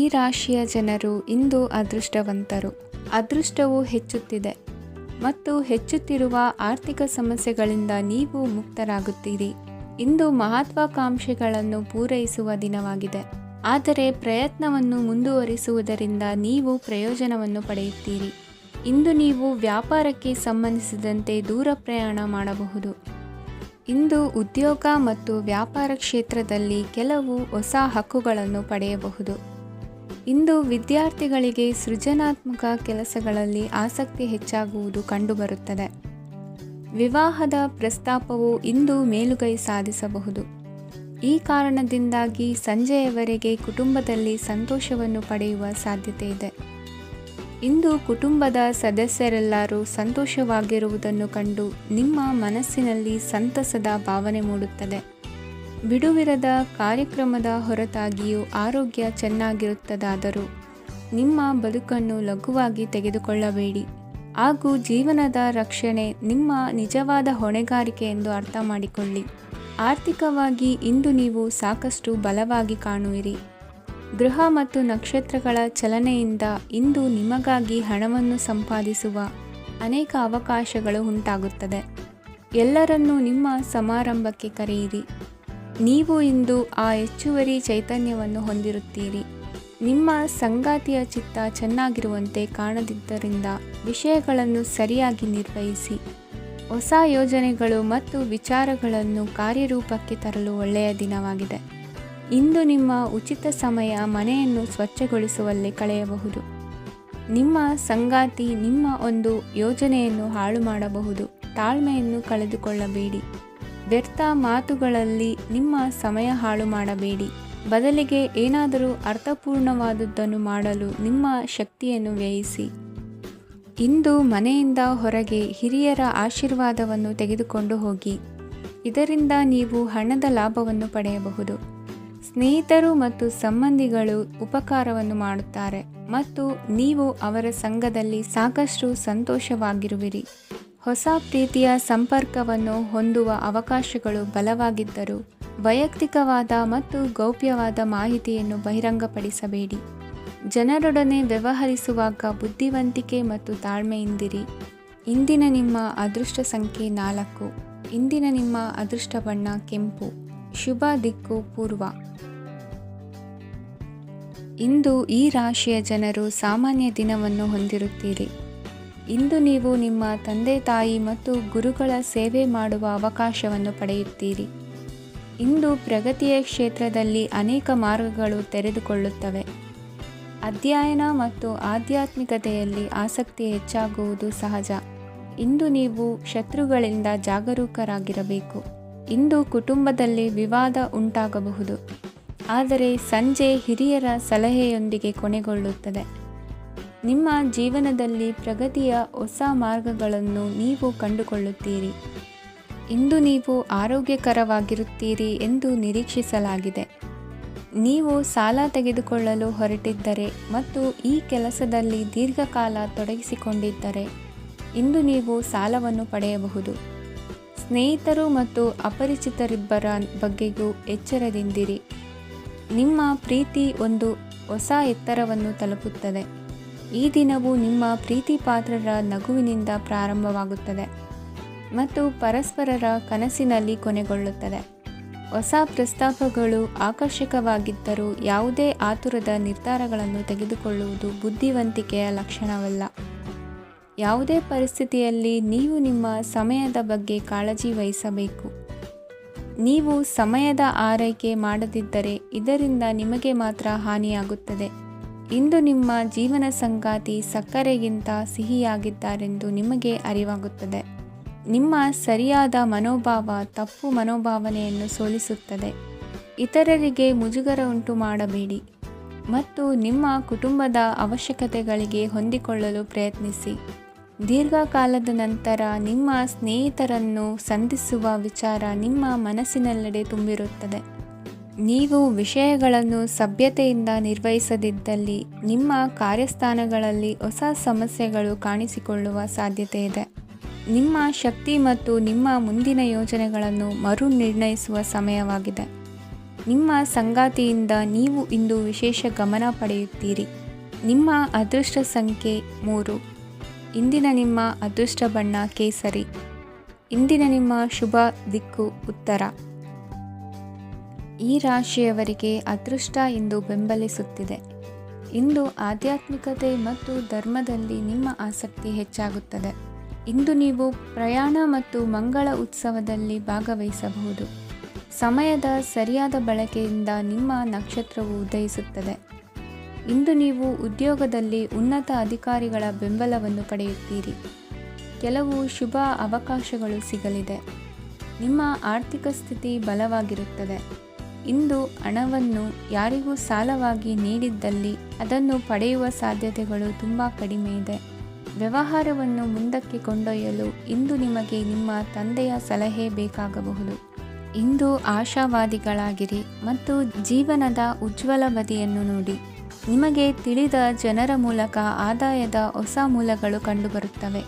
ರಾಶಿಯ ಜನರು ಇಂದು ಅದೃಷ್ಟವಂತರು. ಅದೃಷ್ಟವು ಹೆಚ್ಚುತ್ತಿದೆ ಮತ್ತು ಹೆಚ್ಚುತ್ತಿರುವ ಆರ್ಥಿಕ ಸಮಸ್ಯೆಗಳಿಂದ ನೀವು ಮುಕ್ತರಾಗುತ್ತೀರಿ. ಇಂದು ಮಹತ್ವಾಕಾಂಕ್ಷೆಗಳನ್ನು ಪೂರೈಸುವ ದಿನವಾಗಿದೆ. ಆದರೆ ಪ್ರಯತ್ನವನ್ನು ಮುಂದುವರಿಸುವುದರಿಂದ ನೀವು ಪ್ರಯೋಜನವನ್ನು ಪಡೆಯುತ್ತೀರಿ. ಇಂದು ನೀವು ವ್ಯಾಪಾರಕ್ಕೆ ಸಂಬಂಧಿಸಿದಂತೆ ದೂರ ಪ್ರಯಾಣ ಮಾಡಬಹುದು. ಇಂದು ಉದ್ಯೋಗ ಮತ್ತು ವ್ಯಾಪಾರ ಕ್ಷೇತ್ರದಲ್ಲಿ ಕೆಲವು ಹೊಸ ಹಕ್ಕುಗಳನ್ನು ಪಡೆಯಬಹುದು. ಇಂದು ವಿದ್ಯಾರ್ಥಿಗಳಿಗೆ ಸೃಜನಾತ್ಮಕ ಕೆಲಸಗಳಲ್ಲಿ ಆಸಕ್ತಿ ಹೆಚ್ಚಾಗುವುದು ಕಂಡುಬರುತ್ತದೆ. ವಿವಾಹದ ಪ್ರಸ್ತಾಪವು ಇಂದು ಮೇಲುಗೈ ಸಾಧಿಸಬಹುದು. ಈ ಕಾರಣದಿಂದಾಗಿ ಸಂಜೆಯವರೆಗೆ ಕುಟುಂಬದಲ್ಲಿ ಸಂತೋಷವನ್ನು ಪಡೆಯುವ ಸಾಧ್ಯತೆ ಇದೆ. ಇಂದು ಕುಟುಂಬದ ಸದಸ್ಯರೆಲ್ಲರೂ ಸಂತೋಷವಾಗಿರುವುದನ್ನು ಕಂಡು ನಿಮ್ಮ ಮನಸ್ಸಿನಲ್ಲಿ ಸಂತಸದ ಭಾವನೆ ಮೂಡುತ್ತದೆ. ಬಿಡುವಿರದ ಕಾರ್ಯಕ್ರಮದ ಹೊರತಾಗಿಯೂ ಆರೋಗ್ಯ ಚೆನ್ನಾಗಿರುತ್ತದಾದರೂ ನಿಮ್ಮ ಬದುಕನ್ನು ಲಘುವಾಗಿ ತೆಗೆದುಕೊಳ್ಳಬೇಡಿ ಹಾಗೂ ಜೀವನದ ರಕ್ಷಣೆ ನಿಮ್ಮ ನಿಜವಾದ ಹೊಣೆಗಾರಿಕೆ ಎಂದು ಅರ್ಥ ಮಾಡಿಕೊಳ್ಳಿ. ಆರ್ಥಿಕವಾಗಿ ಇಂದು ನೀವು ಸಾಕಷ್ಟು ಬಲವಾಗಿ ಕಾಣುವಿರಿ. ಗ್ರಹ ಮತ್ತು ನಕ್ಷತ್ರಗಳ ಚಲನೆಯಿಂದ ಇಂದು ನಿಮಗಾಗಿ ಹಣವನ್ನು ಸಂಪಾದಿಸುವ ಅನೇಕ ಅವಕಾಶಗಳು ಉಂಟಾಗುತ್ತದೆ. ಎಲ್ಲರನ್ನೂ ನಿಮ್ಮ ಸಮಾರಂಭಕ್ಕೆ ಕರೆಯಿರಿ. ನೀವು ಇಂದು ಆ ಹೆಚ್ಚುವರಿ ಚೈತನ್ಯವನ್ನು ಹೊಂದಿರುತ್ತೀರಿ. ನಿಮ್ಮ ಸಂಗಾತಿಯ ಚಿತ್ತ ಚೆನ್ನಾಗಿರುವಂತೆ ಕಾಣದಿದ್ದರಿಂದ ವಿಷಯಗಳನ್ನು ಸರಿಯಾಗಿ ನಿರ್ವಹಿಸಿ. ಹೊಸ ಯೋಜನೆಗಳು ಮತ್ತು ವಿಚಾರಗಳನ್ನು ಕಾರ್ಯರೂಪಕ್ಕೆ ತರಲು ಒಳ್ಳೆಯ ದಿನವಾಗಿದೆ. ಇಂದು ನಿಮ್ಮ ಉಚಿತ ಸಮಯ ಮನೆಯನ್ನು ಸ್ವಚ್ಛಗೊಳಿಸುವಲ್ಲಿ ಕಳೆಯಬಹುದು. ನಿಮ್ಮ ಸಂಗಾತಿ ನಿಮ್ಮ ಒಂದು ಯೋಜನೆಯನ್ನು ಹಾಳು ಮಾಡಬಹುದು. ತಾಳ್ಮೆಯನ್ನು ಕಳೆದುಕೊಳ್ಳಬೇಡಿ. ವ್ಯರ್ಥ ಮಾತುಗಳಲ್ಲಿ ನಿಮ್ಮ ಸಮಯ ಹಾಳು ಮಾಡಬೇಡಿ. ಬದಲಿಗೆ ಏನಾದರೂ ಅರ್ಥಪೂರ್ಣವಾದುದನ್ನು ಮಾಡಲು ನಿಮ್ಮ ಶಕ್ತಿಯನ್ನು ವ್ಯಯಿಸಿ. ಇಂದು ಮನೆಯಿಂದ ಹೊರಗೆ ಹಿರಿಯರ ಆಶೀರ್ವಾದವನ್ನು ತೆಗೆದುಕೊಂಡು ಹೋಗಿ. ಇದರಿಂದ ನೀವು ಹಣದ ಲಾಭವನ್ನು ಪಡೆಯಬಹುದು. ಸ್ನೇಹಿತರು ಮತ್ತು ಸಂಬಂಧಿಗಳು ಉಪಕಾರವನ್ನು ಮಾಡುತ್ತಾರೆ ಮತ್ತು ನೀವು ಅವರ ಸಂಘದಲ್ಲಿ ಸಾಕಷ್ಟು ಸಂತೋಷವಾಗಿರುವಿರಿ. ಹೊಸ ಪ್ರೀತಿಯ ಸಂಪರ್ಕವನ್ನು ಹೊಂದುವ ಅವಕಾಶಗಳು ಬಲವಾಗಿದ್ದರೂ ವೈಯಕ್ತಿಕವಾದ ಮತ್ತು ಗೌಪ್ಯವಾದ ಮಾಹಿತಿಯನ್ನು ಬಹಿರಂಗಪಡಿಸಬೇಡಿ. ಜನರೊಡನೆ ವ್ಯವಹರಿಸುವಾಗ ಬುದ್ಧಿವಂತಿಕೆ ಮತ್ತು ತಾಳ್ಮೆಯಿಂದಿರಿ. ಇಂದಿನ ನಿಮ್ಮ ಅದೃಷ್ಟ ಸಂಖ್ಯೆ 4. ಇಂದಿನ ನಿಮ್ಮ ಅದೃಷ್ಟ ಬಣ್ಣ ಕೆಂಪು. ಶುಭ ದಿಕ್ಕು ಪೂರ್ವ. ಇಂದು ಈ ರಾಶಿಯ ಜನರು ಸಾಮಾನ್ಯ ದಿನವನ್ನು ಹೊಂದಿರುತ್ತೀರಿ. ಇಂದು ನೀವು ನಿಮ್ಮ ತಂದೆ ತಾಯಿ ಮತ್ತು ಗುರುಗಳ ಸೇವೆ ಮಾಡುವ ಅವಕಾಶವನ್ನು ಪಡೆಯುತ್ತೀರಿ. ಇಂದು ಪ್ರಗತಿಯ ಕ್ಷೇತ್ರದಲ್ಲಿ ಅನೇಕ ಮಾರ್ಗಗಳು ತೆರೆದುಕೊಳ್ಳುತ್ತವೆ. ಅಧ್ಯಯನ ಮತ್ತು ಆಧ್ಯಾತ್ಮಿಕತೆಯಲ್ಲಿ ಆಸಕ್ತಿ ಹೆಚ್ಚಾಗುವುದು ಸಹಜ. ಇಂದು ನೀವು ಶತ್ರುಗಳಿಂದ ಜಾಗರೂಕರಾಗಿರಬೇಕು. ಇಂದು ಕುಟುಂಬದಲ್ಲಿ ವಿವಾದ ಉಂಟಾಗಬಹುದು, ಆದರೆ ಸಂಜೆ ಹಿರಿಯರ ಸಲಹೆಯೊಂದಿಗೆ ಕೊನೆಗೊಳ್ಳುತ್ತದೆ. ನಿಮ್ಮ ಜೀವನದಲ್ಲಿ ಪ್ರಗತಿಯ ಹೊಸ ಮಾರ್ಗಗಳನ್ನು ನೀವು ಕಂಡುಕೊಳ್ಳುತ್ತೀರಿ. ಇಂದು ನೀವು ಆರೋಗ್ಯಕರವಾಗಿರುತ್ತೀರಿ ಎಂದು ನಿರೀಕ್ಷಿಸಲಾಗಿದೆ. ನೀವು ಸಾಲ ತೆಗೆದುಕೊಳ್ಳಲು ಹೊರಟಿದ್ದರೆ ಮತ್ತು ಈ ಕೆಲಸದಲ್ಲಿ ದೀರ್ಘಕಾಲ ತೊಡಗಿಸಿಕೊಂಡಿದ್ದರೆ ಇಂದು ನೀವು ಸಾಲವನ್ನು ಪಡೆಯಬಹುದು. ಸ್ನೇಹಿತರು ಮತ್ತು ಅಪರಿಚಿತರಿಬ್ಬರ ಬಗ್ಗೆಯೂ ಎಚ್ಚರದಿಂದಿರಿ. ನಿಮ್ಮ ಪ್ರೀತಿ ಒಂದು ಹೊಸ ಎತ್ತರವನ್ನು ತಲುಪುತ್ತದೆ. ಈ ದಿನವು ನಿಮ್ಮ ಪ್ರೀತಿ ಪಾತ್ರರ ನಗುವಿನಿಂದ ಪ್ರಾರಂಭವಾಗುತ್ತದೆ ಮತ್ತು ಪರಸ್ಪರರ ಕನಸಿನಲ್ಲಿ ಕೊನೆಗೊಳ್ಳುತ್ತದೆ. ಹೊಸ ಪ್ರಸ್ತಾಪಗಳು ಆಕರ್ಷಕವಾಗಿದ್ದರೂ ಯಾವುದೇ ಆತುರದ ನಿರ್ಧಾರಗಳನ್ನು ತೆಗೆದುಕೊಳ್ಳುವುದು ಬುದ್ಧಿವಂತಿಕೆಯ ಲಕ್ಷಣವಲ್ಲ. ಯಾವುದೇ ಪರಿಸ್ಥಿತಿಯಲ್ಲಿ ನೀವು ನಿಮ್ಮ ಸಮಯದ ಬಗ್ಗೆ ಕಾಳಜಿ ವಹಿಸಬೇಕು. ನೀವು ಸಮಯದ ಆರೈಕೆ ಮಾಡದಿದ್ದರೆ ಇದರಿಂದ ನಿಮಗೆ ಮಾತ್ರ ಹಾನಿಯಾಗುತ್ತದೆ. ಇಂದು ನಿಮ್ಮ ಜೀವನ ಸಂಗಾತಿ ಸಕ್ಕರೆಗಿಂತ ಸಿಹಿಯಾಗಿದ್ದಾರೆಂದು ನಿಮಗೆ ಅರಿವಾಗುತ್ತದೆ. ನಿಮ್ಮ ಸರಿಯಾದ ಮನೋಭಾವ ತಪ್ಪು ಮನೋಭಾವನೆಯನ್ನು ಸೋಲಿಸುತ್ತದೆ. ಇತರರಿಗೆ ಮುಜುಗರ ಉಂಟು ಮಾಡಬೇಡಿ ಮತ್ತು ನಿಮ್ಮ ಕುಟುಂಬದ ಅವಶ್ಯಕತೆಗಳಿಗೆ ಹೊಂದಿಕೊಳ್ಳಲು ಪ್ರಯತ್ನಿಸಿ. ದೀರ್ಘಕಾಲದ ನಂತರ ನಿಮ್ಮ ಸ್ನೇಹಿತರನ್ನು ಸಂಧಿಸುವ ವಿಚಾರ ನಿಮ್ಮ ಮನಸ್ಸಿನೆಲ್ಲೆಡೆ ತುಂಬಿರುತ್ತದೆ. ನೀವು ವಿಷಯಗಳನ್ನು ಸಭ್ಯತೆಯಿಂದ ನಿರ್ವಹಿಸದಿದ್ದಲ್ಲಿ ನಿಮ್ಮ ಕಾರ್ಯಸ್ಥಾನಗಳಲ್ಲಿ ಹೊಸ ಸಮಸ್ಯೆಗಳು ಕಾಣಿಸಿಕೊಳ್ಳುವ ಸಾಧ್ಯತೆ ಇದೆ. ನಿಮ್ಮ ಶಕ್ತಿ ಮತ್ತು ನಿಮ್ಮ ಮುಂದಿನ ಯೋಜನೆಗಳನ್ನು ಮರು ನಿರ್ಣಯಿಸುವ ಸಮಯವಾಗಿದೆ. ನಿಮ್ಮ ಸಂಗಾತಿಯಿಂದ ನೀವು ಇಂದು ವಿಶೇಷ ಗಮನ ಪಡೆಯುತ್ತೀರಿ. ನಿಮ್ಮ ಅದೃಷ್ಟ ಸಂಖ್ಯೆ 3. ಇಂದಿನ ನಿಮ್ಮ ಅದೃಷ್ಟ ಬಣ್ಣ ಕೇಸರಿ. ಇಂದಿನ ನಿಮ್ಮ ಶುಭ ದಿಕ್ಕು ಉತ್ತರ. ಈ ರಾಶಿಯವರಿಗೆ ಅದೃಷ್ಟ ಇಂದು ಬೆಂಬಲಿಸುತ್ತಿದೆ. ಇಂದು ಆಧ್ಯಾತ್ಮಿಕತೆ ಮತ್ತು ಧರ್ಮದಲ್ಲಿ ನಿಮ್ಮ ಆಸಕ್ತಿ ಹೆಚ್ಚಾಗುತ್ತದೆ. ಇಂದು ನೀವು ಪ್ರಯಾಣ ಮತ್ತು ಮಂಗಳ ಉತ್ಸವದಲ್ಲಿ ಭಾಗವಹಿಸಬಹುದು. ಸಮಯದ ಸರಿಯಾದ ಬಳಕೆಯಿಂದ ನಿಮ್ಮ ನಕ್ಷತ್ರವು ಉದಯಿಸುತ್ತದೆ. ಇಂದು ನೀವು ಉದ್ಯೋಗದಲ್ಲಿ ಉನ್ನತ ಅಧಿಕಾರಿಗಳ ಬೆಂಬಲವನ್ನು ಪಡೆಯುತ್ತೀರಿ. ಕೆಲವು ಶುಭ ಅವಕಾಶಗಳು ಸಿಗಲಿದೆ. ನಿಮ್ಮ ಆರ್ಥಿಕ ಸ್ಥಿತಿ ಬಲವಾಗಿರುತ್ತದೆ. ಇಂದು ಹಣವನ್ನು ಯಾರಿಗೂ ಸಾಲವಾಗಿ ನೀಡಿದ್ದಲ್ಲಿ ಅದನ್ನು ಪಡೆಯುವ ಸಾಧ್ಯತೆಗಳು ತುಂಬ ಕಡಿಮೆ ಇದೆ. ವ್ಯವಹಾರವನ್ನು ಮುಂದಕ್ಕೆ ಕೊಂಡೊಯ್ಯಲು ಇಂದು ನಿಮಗೆ ನಿಮ್ಮ ತಂದೆಯ ಸಲಹೆ ಬೇಕಾಗಬಹುದು. ಇಂದು ಆಶಾವಾದಿಗಳಾಗಿರಿ ಮತ್ತು ಜೀವನದ ಉಜ್ವಲ ಬದಿಯನ್ನು ನೋಡಿ. ನಿಮಗೆ ತಿಳಿದ ಜನರ ಮೂಲಕ ಆದಾಯದ ಹೊಸ ಮೂಲಗಳು ಕಂಡುಬರುತ್ತವೆ.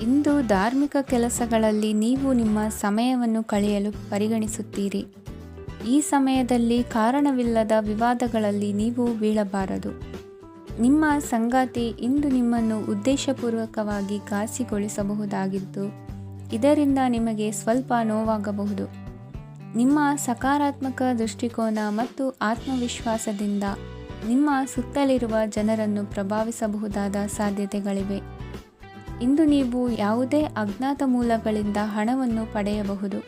ಇಂದು ಧಾರ್ಮಿಕ ಕೆಲಸಗಳಲ್ಲಿ ನೀವು ನಿಮ್ಮ ಸಮಯವನ್ನು ಕಳೆಯಲು ಪರಿಗಣಿಸುತ್ತೀರಿ. ಈ ಸಮಯದಲ್ಲಿ ಕಾರಣವಿಲ್ಲದ ವಿವಾದಗಳಲ್ಲಿ ನೀವು ಬೀಳಬಾರದು. ನಿಮ್ಮ ಸಂಗಾತಿ ಇಂದು ನಿಮ್ಮನ್ನು ಉದ್ದೇಶಪೂರ್ವಕವಾಗಿ ಘಾಸಿಗೊಳಿಸಬಹುದಾಗಿದ್ದು, ಇದರಿಂದ ನಿಮಗೆ ಸ್ವಲ್ಪ ನೋವಾಗಬಹುದು. ನಿಮ್ಮ ಸಕಾರಾತ್ಮಕ ದೃಷ್ಟಿಕೋನ ಮತ್ತು ಆತ್ಮವಿಶ್ವಾಸದಿಂದ ನಿಮ್ಮ ಸುತ್ತಲಿರುವ ಜನರನ್ನು ಪ್ರಭಾವಿಸಬಹುದಾದ ಸಾಧ್ಯತೆಗಳಿವೆ. ಇಂದು ನೀವು ಯಾವುದೇ ಅಜ್ಞಾತ ಮೂಲಗಳಿಂದ ಹಣವನ್ನು ಪಡೆಯಬಹುದು.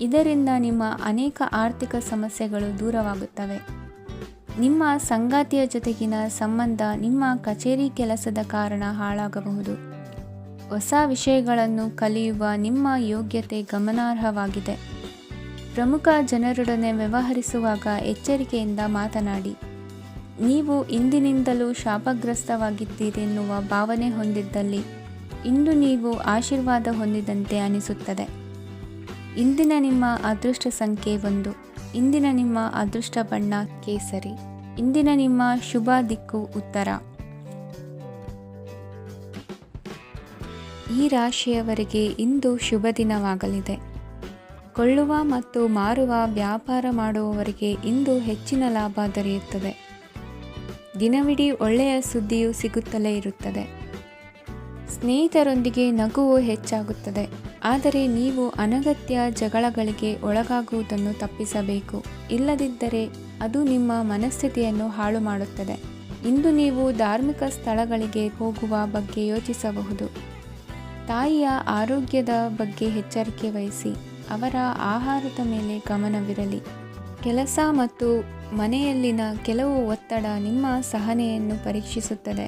ಇದರಿಂದ ನಿಮ್ಮ ಅನೇಕ ಆರ್ಥಿಕ ಸಮಸ್ಯೆಗಳು ದೂರವಾಗುತ್ತವೆ. ನಿಮ್ಮ ಸಂಗಾತಿಯ ಜೊತೆಗಿನ ಸಂಬಂಧ ನಿಮ್ಮ ಕಚೇರಿ ಕೆಲಸದ ಕಾರಣ ಹಾಳಾಗಬಹುದು. ಹೊಸ ವಿಷಯಗಳನ್ನು ಕಲಿಯುವ ನಿಮ್ಮ ಯೋಗ್ಯತೆ ಗಮನಾರ್ಹವಾಗಿದೆ. ಪ್ರಮುಖ ಜನರೊಡನೆ ವ್ಯವಹರಿಸುವಾಗ ಎಚ್ಚರಿಕೆಯಿಂದ ಮಾತನಾಡಿ. ನೀವು ಇಂದಿನಿಂದಲೂ ಶಾಪಗ್ರಸ್ತವಾಗಿದ್ದೀರೆನ್ನುವ ಭಾವನೆ ಹೊಂದಿದ್ದಲ್ಲಿ ಇಂದು ನೀವು ಆಶೀರ್ವಾದ ಹೊಂದಿದಂತೆ ಅನಿಸುತ್ತದೆ. ಇಂದಿನ ನಿಮ್ಮ ಅದೃಷ್ಟ ಸಂಖ್ಯೆ 1. ಇಂದಿನ ನಿಮ್ಮ ಅದೃಷ್ಟ ಬಣ್ಣ ಕೇಸರಿ. ಇಂದಿನ ನಿಮ್ಮ ಶುಭ ದಿಕ್ಕು ಉತ್ತರ. ಈ ರಾಶಿಯವರಿಗೆ ಇಂದು ಶುಭ ದಿನವಾಗಲಿದೆ. ಕೊಳ್ಳುವ ಮತ್ತು ಮಾರುವ ವ್ಯಾಪಾರ ಮಾಡುವವರಿಗೆ ಇಂದು ಹೆಚ್ಚಿನ ಲಾಭ ದೊರೆಯುತ್ತದೆ. ದಿನವಿಡೀ ಒಳ್ಳೆಯ ಸುದ್ದಿಯು ಸಿಗುತ್ತಲೇ ಇರುತ್ತದೆ. ಸ್ನೇಹಿತರೊಂದಿಗೆ ನಗುವು ಹೆಚ್ಚಾಗುತ್ತದೆ. ಆದರೆ ನೀವು ಅನಗತ್ಯ ಜಗಳಗಳಿಗೆ ಒಳಗಾಗುವುದನ್ನು ತಪ್ಪಿಸಬೇಕು. ಇಲ್ಲದಿದ್ದರೆ ಅದು ನಿಮ್ಮ ಮನಸ್ಥಿತಿಯನ್ನು ಹಾಳು ಮಾಡುತ್ತದೆ. ಇಂದು ನೀವು ಧಾರ್ಮಿಕ ಸ್ಥಳಗಳಿಗೆ ಹೋಗುವ ಬಗ್ಗೆ ಯೋಚಿಸಬಹುದು. ತಾಯಿಯ ಆರೋಗ್ಯದ ಬಗ್ಗೆ ಎಚ್ಚರಿಕೆ ವಹಿಸಿ. ಅವರ ಆಹಾರದ ಮೇಲೆ ಗಮನವಿರಲಿ. ಕೆಲಸ ಮತ್ತು ಮನೆಯಲ್ಲಿನ ಕೆಲವು ಒತ್ತಡ ನಿಮ್ಮ ಸಹನೆಯನ್ನು ಪರೀಕ್ಷಿಸುತ್ತದೆ.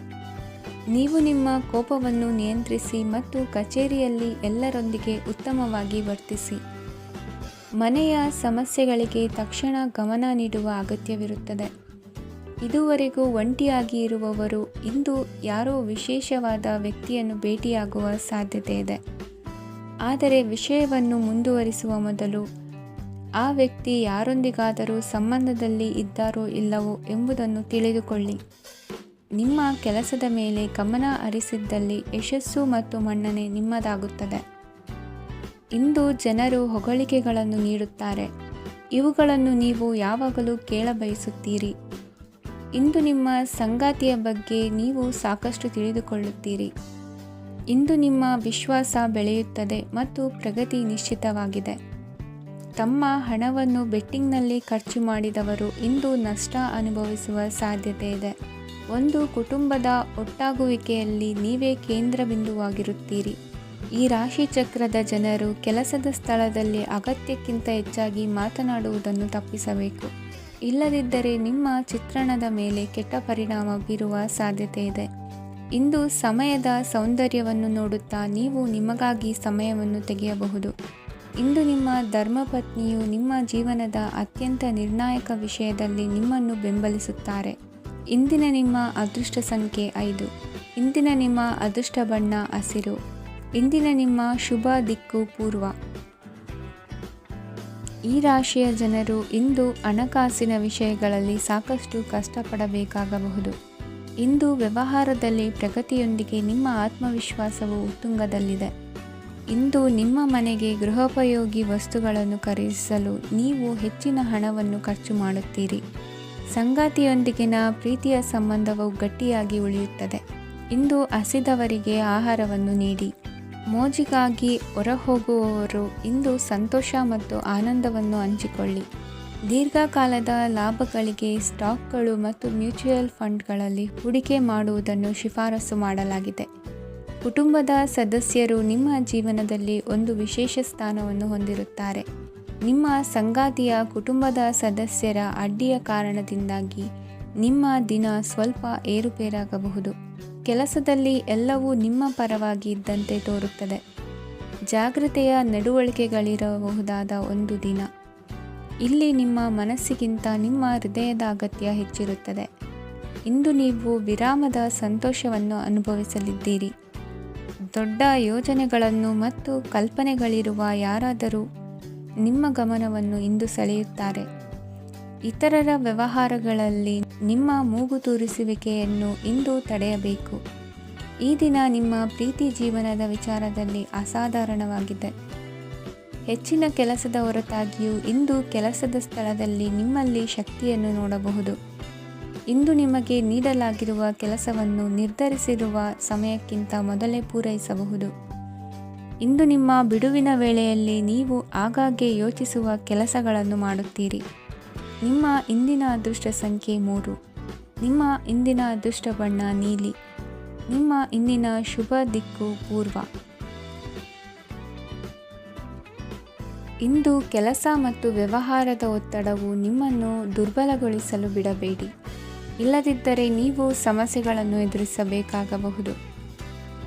ನೀವು ನಿಮ್ಮ ಕೋಪವನ್ನು ನಿಯಂತ್ರಿಸಿ ಮತ್ತು ಕಚೇರಿಯಲ್ಲಿ ಎಲ್ಲರೊಂದಿಗೆ ಉತ್ತಮವಾಗಿ ವರ್ತಿಸಿ. ಮನೆಯ ಸಮಸ್ಯೆಗಳಿಗೆ ತಕ್ಷಣ ಗಮನ ನೀಡುವ ಅಗತ್ಯವಿರುತ್ತದೆ. ಇದುವರೆಗೂ ಒಂಟಿಯಾಗಿ ಇರುವವರು ಇಂದು ಯಾರೋ ವಿಶೇಷವಾದ ವ್ಯಕ್ತಿಯನ್ನು ಭೇಟಿಯಾಗುವ ಸಾಧ್ಯತೆ ಇದೆ. ಆದರೆ ವಿಷಯವನ್ನು ಮುಂದುವರಿಸುವ ಮೊದಲು ಆ ವ್ಯಕ್ತಿ ಯಾರೊಂದಿಗಾದರೂ ಸಂಬಂಧದಲ್ಲಿ ಇದ್ದಾರೋ ಇಲ್ಲವೋ ಎಂಬುದನ್ನು ತಿಳಿದುಕೊಳ್ಳಿ. ನಿಮ್ಮ ಕೆಲಸದ ಮೇಲೆ ಗಮನ ಹರಿಸಿದ್ದಲ್ಲಿ ಯಶಸ್ಸು ಮತ್ತು ಮನ್ನಣೆ ನಿಮ್ಮದಾಗುತ್ತದೆ. ಇಂದು ಜನರು ಹೊಗಳಿಕೆಗಳನ್ನು ನೀಡುತ್ತಾರೆ. ಇವುಗಳನ್ನು ನೀವು ಯಾವಾಗಲೂ ಕೇಳಬಯಸುತ್ತೀರಿ. ಇಂದು ನಿಮ್ಮ ಸಂಗಾತಿಯ ಬಗ್ಗೆ ನೀವು ಸಾಕಷ್ಟು ತಿಳಿದುಕೊಳ್ಳುತ್ತೀರಿ. ಇಂದು ನಿಮ್ಮ ವಿಶ್ವಾಸ ಬೆಳೆಯುತ್ತದೆ ಮತ್ತು ಪ್ರಗತಿ ನಿಶ್ಚಿತವಾಗಿದೆ. ತಮ್ಮ ಹಣವನ್ನು ಬೆಟ್ಟಿಂಗ್ನಲ್ಲಿ ಖರ್ಚು ಮಾಡಿದವರು ಇಂದು ನಷ್ಟ ಅನುಭವಿಸುವ ಸಾಧ್ಯತೆ ಇದೆ. ಒಂದು ಕುಟುಂಬದ ಒಟ್ಟಾಗುವಿಕೆಯಲ್ಲಿ ನೀವೇ ಕೇಂದ್ರ ಬಿಂದುವಾಗಿರುತ್ತೀರಿ. ಈ ರಾಶಿ ಚಕ್ರದ ಜನರು ಕೆಲಸದ ಸ್ಥಳದಲ್ಲಿ ಅಗತ್ಯಕ್ಕಿಂತ ಹೆಚ್ಚಾಗಿ ಮಾತನಾಡುವುದನ್ನು ತಪ್ಪಿಸಬೇಕು. ಇಲ್ಲದಿದ್ದರೆ ನಿಮ್ಮ ಚಿತ್ರಣದ ಮೇಲೆ ಕೆಟ್ಟ ಪರಿಣಾಮ ಬೀರುವ ಸಾಧ್ಯತೆ ಇದೆ. ಇಂದು ಸಮಯದ ಸೌಂದರ್ಯವನ್ನು ನೋಡುತ್ತಾ ನೀವು ನಿಮಗಾಗಿ ಸಮಯವನ್ನು ತೆಗೆಯಬಹುದು. ಇಂದು ನಿಮ್ಮ ಧರ್ಮಪತ್ನಿಯು ನಿಮ್ಮ ಜೀವನದ ಅತ್ಯಂತ ನಿರ್ಣಾಯಕ ವಿಷಯದಲ್ಲಿ ನಿಮ್ಮನ್ನು ಬೆಂಬಲಿಸುತ್ತಾರೆ. ಇಂದಿನ ನಿಮ್ಮ ಅದೃಷ್ಟ ಸಂಖ್ಯೆ 5. ಇಂದಿನ ನಿಮ್ಮ ಅದೃಷ್ಟ ಬಣ್ಣ ಹಸಿರು. ಇಂದಿನ ನಿಮ್ಮ ಶುಭ ದಿಕ್ಕು ಪೂರ್ವ. ಈ ರಾಶಿಯ ಜನರು ಇಂದು ಹಣಕಾಸಿನ ವಿಷಯಗಳಲ್ಲಿ ಸಾಕಷ್ಟು ಕಷ್ಟಪಡಬೇಕಾಗಬಹುದು. ಇಂದು ವ್ಯವಹಾರದಲ್ಲಿ ಪ್ರಗತಿಯೊಂದಿಗೆ ನಿಮ್ಮ ಆತ್ಮವಿಶ್ವಾಸವು ಉತ್ತುಂಗದಲ್ಲಿದೆ. ಇಂದು ನಿಮ್ಮ ಮನೆಗೆ ಗೃಹೋಪಯೋಗಿ ವಸ್ತುಗಳನ್ನು ಖರೀದಿಸಲು ನೀವು ಹೆಚ್ಚಿನ ಹಣವನ್ನು ಖರ್ಚು ಮಾಡುತ್ತೀರಿ. ಸಂಗಾತಿಯೊಂದಿಗಿನ ಪ್ರೀತಿಯ ಸಂಬಂಧವು ಗಟ್ಟಿಯಾಗಿ ಉಳಿಯುತ್ತದೆ. ಇಂದು ಹಸಿದವರಿಗೆ ಆಹಾರವನ್ನು ನೀಡಿ. ಮೋಜಿಗಾಗಿ ಹೊರಹೋಗುವವರು ಇಂದು ಸಂತೋಷ ಮತ್ತು ಆನಂದವನ್ನು ಹಂಚಿಕೊಳ್ಳಿ. ದೀರ್ಘಕಾಲದ ಲಾಭಗಳಿಗೆ ಸ್ಟಾಕ್ಗಳು ಮತ್ತು ಮ್ಯೂಚುವಲ್ ಫಂಡ್ಗಳಲ್ಲಿ ಹೂಡಿಕೆ ಮಾಡುವುದನ್ನು ಶಿಫಾರಸು ಮಾಡಲಾಗಿದೆ. ಕುಟುಂಬದ ಸದಸ್ಯರು ನಿಮ್ಮ ಜೀವನದಲ್ಲಿ ಒಂದು ವಿಶೇಷ ಸ್ಥಾನವನ್ನು ಹೊಂದಿರುತ್ತಾರೆ. ನಿಮ್ಮ ಸಂಗಾತಿಯ ಕುಟುಂಬದ ಸದಸ್ಯರ ಅಡ್ಡಿಯ ಕಾರಣದಿಂದಾಗಿ ನಿಮ್ಮ ದಿನ ಸ್ವಲ್ಪ ಏರುಪೇರಾಗಬಹುದು. ಕೆಲಸದಲ್ಲಿ ಎಲ್ಲವೂ ನಿಮ್ಮ ಪರವಾಗಿ ಇದ್ದಂತೆ ತೋರುತ್ತದೆ. ಜಾಗ್ರತೆಯ ನಡವಳಿಕೆಗಳಿರಬಹುದಾದ ಒಂದು ದಿನ. ಇಲ್ಲಿ ನಿಮ್ಮ ಮನಸ್ಸಿಗಿಂತ ನಿಮ್ಮ ಹೃದಯದ ಅಗತ್ಯ ಹೆಚ್ಚಿರುತ್ತದೆ. ಇಂದು ನೀವು ವಿರಾಮದ ಸಂತೋಷವನ್ನು ಅನುಭವಿಸಲಿದ್ದೀರಿ. ದೊಡ್ಡ ಯೋಜನೆಗಳನ್ನು ಮತ್ತು ಕಲ್ಪನೆಗಳಿರುವ ಯಾರಾದರೂ ನಿಮ್ಮ ಗಮನವನ್ನು ಇಂದು ಸೆಳೆಯುತ್ತಾರೆ. ಇತರರ ವ್ಯವಹಾರಗಳಲ್ಲಿ ನಿಮ್ಮ ಮೂಗು ತೂರಿಸುವಿಕೆಯನ್ನು ಇಂದು ತಡೆಯಬೇಕು. ಈ ದಿನ ನಿಮ್ಮ ಪ್ರೀತಿ ಜೀವನದ ವಿಚಾರದಲ್ಲಿ ಅಸಾಧಾರಣವಾಗಿದೆ. ಹೆಚ್ಚಿನ ಕೆಲಸದ ಹೊರತಾಗಿಯೂ ಇಂದು ಕೆಲಸದ ಸ್ಥಳದಲ್ಲಿ ನಿಮ್ಮಲ್ಲಿ ಶಕ್ತಿಯನ್ನು ನೋಡಬಹುದು. ಇಂದು ನಿಮಗೆ ನೀಡಲಾಗಿರುವ ಕೆಲಸವನ್ನು ನಿರ್ಧರಿಸಿರುವ ಸಮಯಕ್ಕಿಂತ ಮೊದಲೇ ಪೂರೈಸಬಹುದು. ಇಂದು ನಿಮ್ಮ ಬಿಡುವಿನ ವೇಳೆಯಲ್ಲಿ ನೀವು ಆಗಾಗ್ಗೆ ಯೋಚಿಸುವ ಕೆಲಸಗಳನ್ನು ಮಾಡುತ್ತೀರಿ. ನಿಮ್ಮ ಇಂದಿನ ಅದೃಷ್ಟ ಸಂಖ್ಯೆ 3. ನಿಮ್ಮ ಇಂದಿನ ಅದೃಷ್ಟ ಬಣ್ಣ ನೀಲಿ. ನಿಮ್ಮ ಇಂದಿನ ಶುಭ ದಿಕ್ಕು ಪೂರ್ವ. ಇಂದು ಕೆಲಸ ಮತ್ತು ವ್ಯವಹಾರದ ಒತ್ತಡವು ನಿಮ್ಮನ್ನು ದುರ್ಬಲಗೊಳಿಸಲು ಬಿಡಬೇಡಿ. ಇಲ್ಲದಿದ್ದರೆ ನೀವು ಸಮಸ್ಯೆಗಳನ್ನು ಎದುರಿಸಬೇಕಾಗಬಹುದು.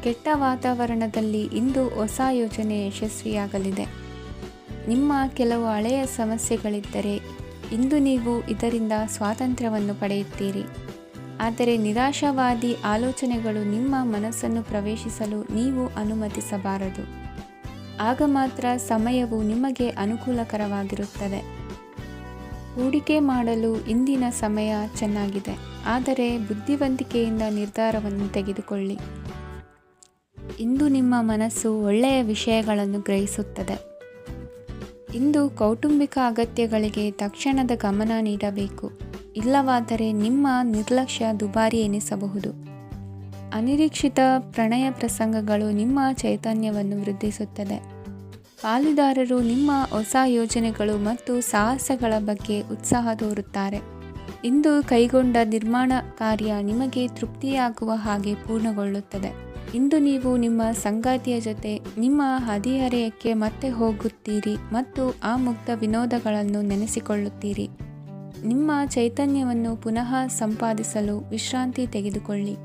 ಕೆಟ್ಟ ವಾತಾವರಣದಲ್ಲಿ ಇಂದು ಹೊಸ ಯೋಜನೆ ಯಶಸ್ವಿಯಾಗಲಿದೆ. ನಿಮ್ಮ ಕೆಲವು ಹಳೆಯ ಸಮಸ್ಯೆಗಳಿದ್ದರೆ ಇಂದು ನೀವು ಇದರಿಂದ ಸ್ವಾತಂತ್ರ್ಯವನ್ನು ಪಡೆಯುತ್ತೀರಿ. ಆದರೆ ನಿರಾಶಾವಾದಿ ಆಲೋಚನೆಗಳು ನಿಮ್ಮ ಮನಸ್ಸನ್ನು ಪ್ರವೇಶಿಸಲು ನೀವು ಅನುಮತಿಸಬಾರದು. ಆಗ ಮಾತ್ರ ಸಮಯವು ನಿಮಗೆ ಅನುಕೂಲಕರವಾಗಿರುತ್ತದೆ. ಹೂಡಿಕೆ ಮಾಡಲು ಇಂದಿನ ಸಮಯ ಚೆನ್ನಾಗಿದೆ, ಆದರೆ ಬುದ್ಧಿವಂತಿಕೆಯಿಂದ ನಿರ್ಧಾರವನ್ನು ತೆಗೆದುಕೊಳ್ಳಿ. ಇಂದು ನಿಮ್ಮ ಮನಸ್ಸು ಒಳ್ಳೆಯ ವಿಷಯಗಳನ್ನು ಗ್ರಹಿಸುತ್ತದೆ. ಇಂದು ಕೌಟುಂಬಿಕ ಅಗತ್ಯಗಳಿಗೆ ತಕ್ಷಣದ ಗಮನ ನೀಡಬೇಕು. ಇಲ್ಲವಾದರೆ ನಿಮ್ಮ ನಿರ್ಲಕ್ಷ್ಯ ದುಬಾರಿ ಎನಿಸಬಹುದು. ಅನಿರೀಕ್ಷಿತ ಪ್ರಣಯ ಪ್ರಸಂಗಗಳು ನಿಮ್ಮ ಚೈತನ್ಯವನ್ನು ವೃದ್ಧಿಸುತ್ತದೆ. ಪಾಲುದಾರರು ನಿಮ್ಮ ಹೊಸ ಯೋಜನೆಗಳು ಮತ್ತು ಸಾಹಸಗಳ ಬಗ್ಗೆ ಉತ್ಸಾಹ ತೋರುತ್ತಾರೆ. ಇಂದು ಕೈಗೊಂಡ ನಿರ್ಮಾಣ ಕಾರ್ಯ ನಿಮಗೆ ತೃಪ್ತಿಯಾಗುವ ಹಾಗೆ ಪೂರ್ಣಗೊಳ್ಳುತ್ತದೆ. ಇಂದು ನೀವು ನಿಮ್ಮ ಸಂಗಾತಿಯ ಜೊತೆ ನಿಮ್ಮ ಹದಿಹರೆಯಕ್ಕೆ ಮತ್ತೆ ಹೋಗುತ್ತೀರಿ ಮತ್ತು ಆ ಮುಗ್ಧ ವಿನೋದಗಳನ್ನು ನೆನೆಸಿಕೊಳ್ಳುತ್ತೀರಿ. ನಿಮ್ಮ ಚೈತನ್ಯವನ್ನು ಪುನಃ ಸಂಪಾದಿಸಲು ವಿಶ್ರಾಂತಿ ತೆಗೆದುಕೊಳ್ಳಿ.